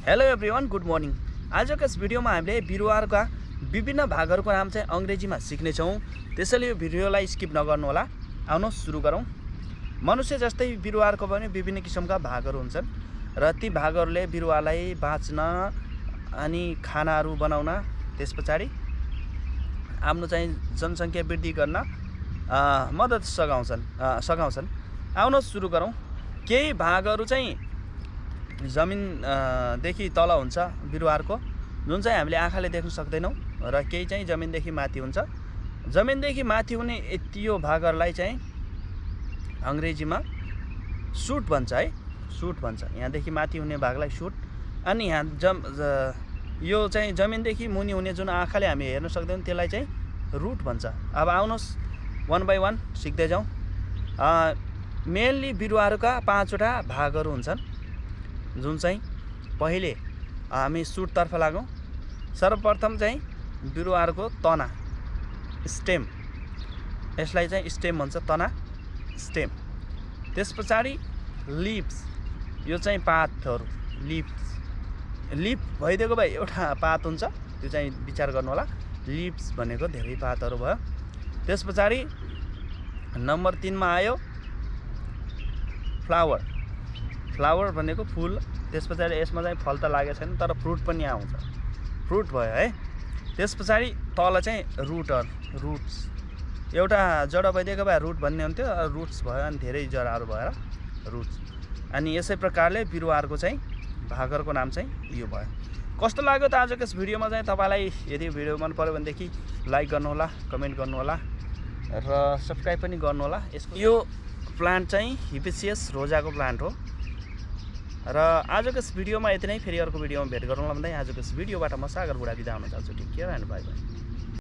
Hello everyone, good morning. आजको यस भिडियोमा हामीले बिरुवाका विभिन्न भागहरूको नाम चाहिँ अंग्रेजीमा सिक्नेछौँ। त्यसैले यो भिडियोलाई स्किप नगर्नु होला। आउनुहोस् सुरु गरौँ। मनुष्य जस्तै बिरुवाको पनि विभिन्न किसिमका भागहरू हुन्छन् र ती भागहरूले बिरुवालाई बाँच्न अनि खानाहरू बनाउन, त्यसपछाडि आफ्नो चाहिँ जनसङ्ख्या वृद्धि गर्न मद्दत सघाउँछन्। आउनुहोस् सुरु गरौँ। केही भागहरू चाहिँ जमिनदेखि तल हुन्छ बिरुवाको, जुन चाहिँ हामीले आँखाले देख्न सक्दैनौँ, र केही चाहिँ जमिनदेखि माथि हुन्छ। जमिनदेखि माथि हुने यो भागहरूलाई चाहिँ अङ्ग्रेजीमा सुट भन्छ है, सुट भन्छ। यहाँदेखि माथि हुने भागलाई सुट, अनि यहाँ यो चाहिँ जमिनदेखि मुनि हुने जुन आँखाले हामी हेर्न सक्दैनौँ त्यसलाई चाहिँ रुट भन्छ। अब आउनुहोस् वान बाई वान सिक्दै जाउँ। मेनली बिरुवाहरूका 5वटा भागहरू हुन्छन्, जुन चाहिँ पहिले हामी सुटतर्फ लागौँ। सर्वप्रथम चाहिँ बिरुवाहरूको तना, स्टेम, यसलाई चाहिँ स्टेम भन्छ, तना स्टेम। त्यस पछाडि लिप्स, यो चाहिँ पातहरू, लिप भइदिएको भए एउटा पात हुन्छ, त्यो चाहिँ विचार गर्नु होला। लिप्स भनेको धेरै पातहरू भयो। त्यस पछाडि नम्बर 3 मा आयो फ्लावर भनेको फुल। त्यस पछाडि यसमा चाहिँ फल त लागेको छैन, तर फ्रुट पनि आउँछ, फ्रुट भयो है। त्यस पछाडि तल चाहिँ रुट्स, एउटा जडा भइदिएको भए रुट भन्ने हुन्थ्यो, रुट्स भयो अनि धेरै जराहरू भएर रुट्स। अनि यसै प्रकारले बिरुवाहरूको चाहिँ भागहरूको नाम चाहिँ यो भयो। कस्तो लाग्यो त आजको यस भिडियोमा चाहिँ? तपाईँलाई यदि भिडियो मन पर्यो भनेदेखि लाइक गर्नुहोला, कमेन्ट गर्नुहोला र सब्सक्राइब पनि गर्नुहोला। यो प्लान्ट चाहिँ हिबिस्कस रोजाको प्लान्ट हो। र आजको यस भिडियोमा यति नै। फेरि अर्को भिडियोमा भेट गरौँला भन्दै आजको यस भिडियोबाट म सागर बुढा बिदा हुन चाहन्छु। Take care and bye by.